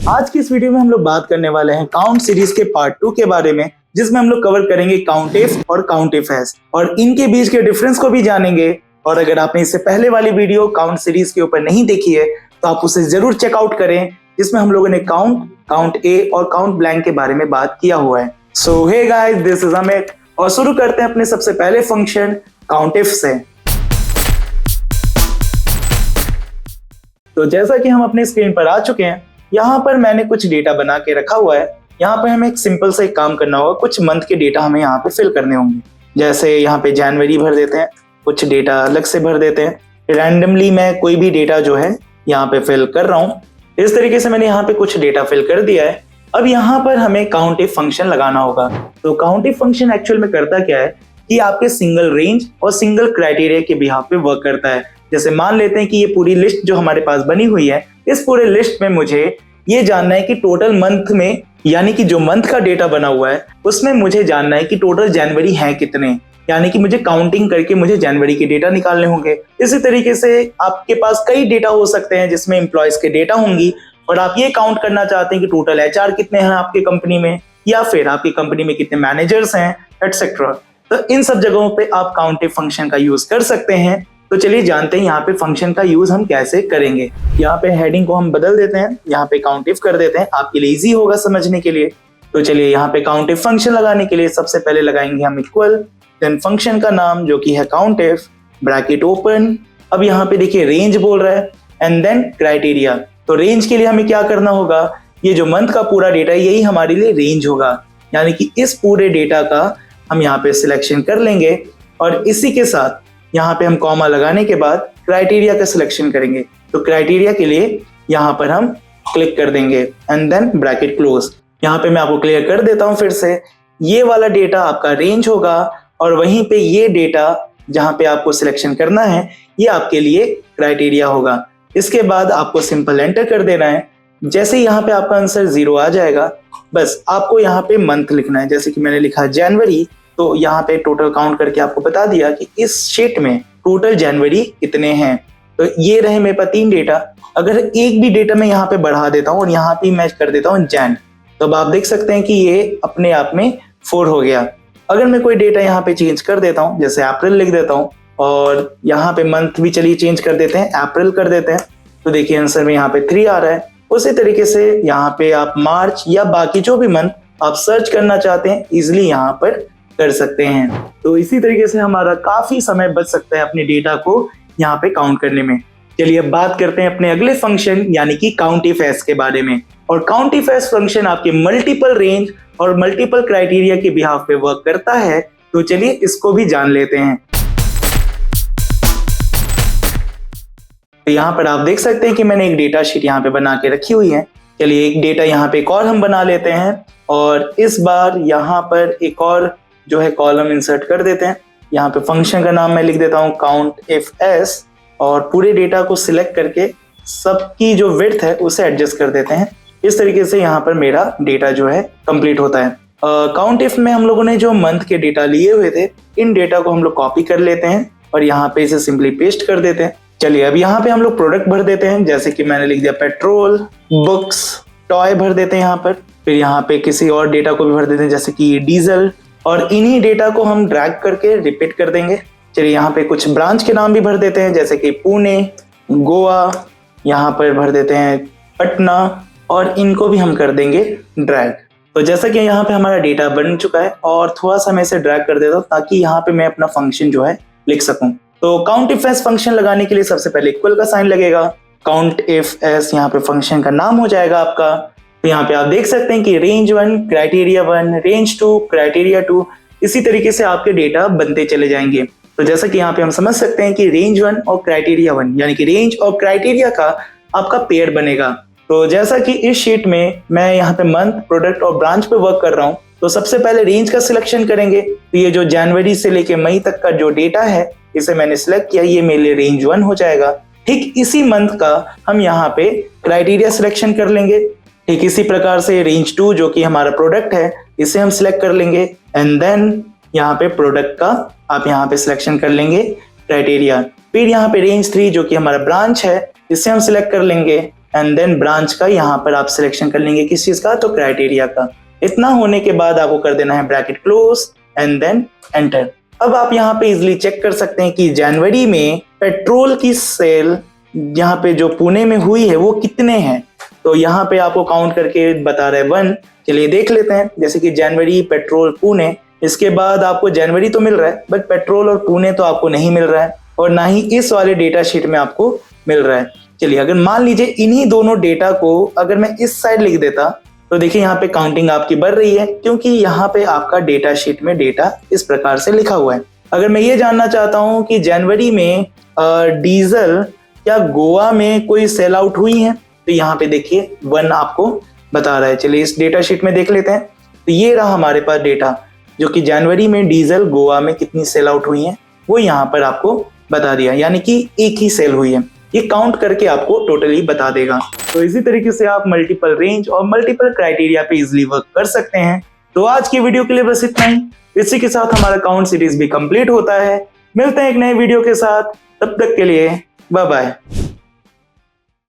आज की इस वीडियो में हम लोग बात करने वाले हैं काउंट सीरीज के पार्ट 2 के बारे में, जिसमें हम लोग कवर करेंगे काउंटिफ और काउंटिफएस और इनके बीच के डिफरेंस को भी जानेंगे। और अगर आपने इससे पहले वाली वीडियो काउंट सीरीज के ऊपर नहीं देखी है तो आप उसे जरूर चेकआउट करें, जिसमें हम लोगों ने काउंट ए और काउंट ब्लैंक के बारे में बात किया हुआ है। So hey guys, this is Amit और शुरू करते हैं अपने सबसे पहले फंक्शन काउंटिफ से। तो जैसा कि हम अपने स्क्रीन पर आ चुके हैं, यहाँ पर मैंने कुछ डेटा बना के रखा हुआ है। यहाँ पे हमें एक सिंपल सा एक काम करना होगा, कुछ मंथ के डेटा हमें यहाँ पे फिल करने होंगे। जैसे यहाँ पे जनवरी भर देते हैं, कुछ डेटा अलग से भर देते हैं। रैंडमली मैं कोई भी डेटा जो है यहाँ पे फिल कर रहा हूँ। इस तरीके से मैंने यहाँ पे कुछ डेटा फिल कर दिया है। अब यहाँ पर हमें काउंटिफ फंक्शन लगाना होगा। तो काउंटिफ फंक्शन एक्चुअल में करता क्या है कि आपके सिंगल रेंज और सिंगल क्राइटेरिया के बिहाफ पे वर्क करता है। जैसे मान लेते हैं कि ये पूरी लिस्ट जो हमारे पास बनी हुई है, इस पूरे लिस्ट में मुझे ये जानना है कि टोटल मंथ में, यानी कि जो मंथ का डेटा बना हुआ है उसमें मुझे जानना है कि टोटल जनवरी है कितने, यानी कि मुझे काउंटिंग करके मुझे जनवरी के डेटा निकालने होंगे। इसी तरीके से आपके पास कई डेटा हो सकते हैं जिसमें एम्प्लॉयज के डेटा होंगी और आप ये काउंट करना चाहते हैं कि टोटल एचआर कितने हैं आपकी कंपनी में, या फिर आपकी कंपनी में कितने मैनेजर्स हैं, एटसेट्रा। तो इन सब जगहों पे आप काउंटिफ फंक्शन का यूज कर सकते हैं। तो चलिए जानते हैं यहाँ पे फंक्शन का यूज हम कैसे करेंगे। यहाँ पे हेडिंग को हम बदल देते हैं, यहाँ पे काउंटिफ कर देते हैं, आपके लिए इजी होगा समझने के लिए। तो चलिए यहाँ पे काउंटिफ फंक्शन लगाने के लिए सबसे पहले लगाएंगे हम इक्वल, देन फंक्शन का नाम जो कि है काउंटिफ, ब्रैकेट ओपन। अब यहाँ पे देखिए रेंज बोल रहा है, एंड देन क्राइटेरिया। तो रेंज के लिए हमें क्या करना होगा, ये जो मंथ का पूरा डेटा है यही हमारे लिए रेंज होगा, यानी कि इस पूरे डेटा का हम यहाँ पे सिलेक्शन कर लेंगे और इसी के साथ यहाँ पे हम कॉमा लगाने के बाद क्राइटेरिया का सिलेक्शन करेंगे। तो क्राइटेरिया के लिए यहाँ पर हम क्लिक कर देंगे एंड देन ब्रैकेट क्लोज। यहाँ पे मैं आपको क्लियर कर देता हूँ फिर से, ये वाला डेटा आपका रेंज होगा और वहीं पे ये डेटा जहाँ पे आपको सिलेक्शन करना है ये आपके लिए क्राइटेरिया होगा। इसके बाद आपको सिंपल एंटर कर देना है। जैसे यहाँ पे आपका आंसर 0 आ जाएगा, बस आपको यहाँ पे मंथ लिखना है। जैसे कि मैंने लिखा जनवरी, तो यहाँ पे टोटल काउंट करके आपको बता दिया कि इस शीट में टोटल जनवरी कितने हैं। तो ये रहे मेरे पास 3 डेटा। अगर एक भी डेटा मैं यहाँ पे बढ़ा देता हूँ और यहाँ पे मैच कर देता हूँ जैन, तो अब आप देख सकते हैं कि ये अपने आप में 4 हो गया। अगर मैं कोई डेटा यहाँ पे चेंज कर देता हूँ, जैसे अप्रैल लिख देता हूँ और यहाँ पे मंथ भी चलिए चेंज कर देते हैं, अप्रैल कर देते हैं, तो देखिए आंसर में यहाँ पे 3 आ रहा है। उसी तरीके से यहाँ पे आप मार्च या बाकी जो भी मंथ आप सर्च करना चाहते हैं इजिली यहाँ पर कर सकते हैं। तो इसी तरीके से हमारा काफी समय बच सकता है अपने डेटा को यहाँ पे काउंट करने में। चलिए अब बात करते हैं अपने अगले फंक्शन यानी कि काउंटिफएस के बारे में। और काउंटिफएस फंक्शन आपके मल्टीपल रेंज और मल्टीपल क्राइटेरिया के बिहाफ पे वर्क करता है। तो चलिए इसको भी जान लेते हैं। तो यहाँ पर आप देख सकते हैं कि मैंने एक डेटा शीट यहाँ पे बना के रखी हुई है। चलिए एक डेटा यहाँ पे एक और हम बना लेते हैं और इस बार यहाँ पर एक और जो है कॉलम इंसर्ट कर देते हैं। यहाँ पे फंक्शन का नाम मैं लिख देता हूँ काउंटिफएस और पूरे डेटा को सिलेक्ट करके सबकी जो विड्थ है उसे एडजस्ट कर देते हैं। इस तरीके से यहाँ पर मेरा डेटा जो है कंप्लीट होता है। काउंटिफ में हम लोगों ने जो मंथ के डेटा लिए हुए थे, इन डेटा को हम लोग कॉपी कर लेते हैं और यहाँ पे इसे सिंपली पेस्ट कर देते हैं। चलिए अब यहाँ पे हम लोग प्रोडक्ट भर देते हैं। जैसे कि मैंने लिख दिया पेट्रोल, बुक्स, टॉय भर देते हैं यहाँ पर। फिर यहाँ पे किसी और डेटा को भी भर देते हैं जैसे कि डीजल, और इन्हीं डेटा को हम ड्रैग करके रिपीट कर देंगे। चलिए यहाँ पे कुछ ब्रांच के नाम भी भर देते हैं जैसे कि पुणे, गोवा, यहाँ पर भर देते हैं पटना, और इनको भी हम कर देंगे ड्रैग। तो जैसा कि यहाँ पे हमारा डेटा बन चुका है और थोड़ा सा मैं इसे ड्रैग कर देता हूँ ताकि यहाँ पे मैं अपना फंक्शन जो है लिख सकूं। तो काउंटिफएस फंक्शन लगाने के लिए सबसे पहले इक्वल का साइन लगेगा। काउंटिफएस यहाँ पे फंक्शन का नाम हो जाएगा आपका। तो यहाँ पे आप देख सकते हैं कि रेंज 1 क्राइटेरिया 1, रेंज 2 क्राइटेरिया 2, इसी तरीके से आपके डेटा बनते चले जाएंगे। तो जैसा कि यहाँ पे हम समझ सकते हैं कि रेंज 1 और क्राइटेरिया 1 यानी कि रेंज और क्राइटेरिया का आपका पेयर बनेगा। तो जैसा कि इस शीट में मैं यहाँ पे मंथ, प्रोडक्ट और ब्रांच पे वर्क कर रहा हूँ, तो सबसे पहले रेंज का सिलेक्शन करेंगे। तो ये जो जनवरी से लेके मई तक का जो डेटा है इसे मैंने सिलेक्ट किया, ये मेरे लिए रेंज 1 हो जाएगा। ठीक इसी मंथ का हम यहाँ पे क्राइटेरिया सिलेक्शन कर लेंगे। ठीक इसी प्रकार से रेंज 2 जो कि हमारा प्रोडक्ट है इसे हम सिलेक्ट कर लेंगे एंड देन यहाँ पे प्रोडक्ट का आप यहाँ पे सिलेक्शन कर लेंगे क्राइटेरिया। फिर यहाँ पे रेंज 3 जो कि हमारा ब्रांच है इसे हम सिलेक्ट कर लेंगे एंड देन ब्रांच का यहाँ पर आप सिलेक्शन कर लेंगे किस चीज का, तो क्राइटेरिया का। इतना होने के बाद आपको कर देना है bracket close and then enter. अब आप यहाँ पे इजिली चेक कर सकते हैं कि जनवरी में पेट्रोल की सेल यहाँ पे जो पुणे में हुई है वो कितने हैं। तो यहाँ पे आपको काउंट करके बता रहा है 1। चलिए देख लेते हैं, जैसे कि जनवरी पेट्रोल पुणे, इसके बाद आपको जनवरी तो मिल रहा है बट पेट्रोल और पुणे तो आपको नहीं मिल रहा है और ना ही इस वाले डेटा शीट में आपको मिल रहा है। चलिए अगर मान लीजिए इन्हीं दोनों डेटा को अगर मैं इस साइड लिख देता तो देखिए यहाँ पे काउंटिंग आपकी बढ़ रही है, क्योंकि यहाँ पे आपका डेटा शीट में डेटा इस प्रकार से लिखा हुआ है। अगर मैं ये जानना चाहता हूँ कि जनवरी में डीजल क्या गोवा में कोई सेल आउट हुई है, तो यहाँ पे देखिए 1 आपको बता रहा है। चलिए इस डेटा शीट में देख लेते हैं। तो ये रहा हमारे पास डेटा जो कि जनवरी में डीजल गोवा में कितनी सेल आउट हुई है वो यहाँ पर आपको बता दिया, यानी कि एक ही सेल हुई है। ये काउंट करके आपको टोटली बता देगा। तो इसी तरीके से आप मल्टीपल रेंज और मल्टीपल क्राइटेरिया पे इजिली वर्क कर सकते हैं। तो आज की वीडियो के लिए बस इतना ही। इसी के साथ हमारा काउंट सीरीज भी कंप्लीट होता है। मिलते हैं एक नए वीडियो के साथ, तब तक के लिए बाय बाय।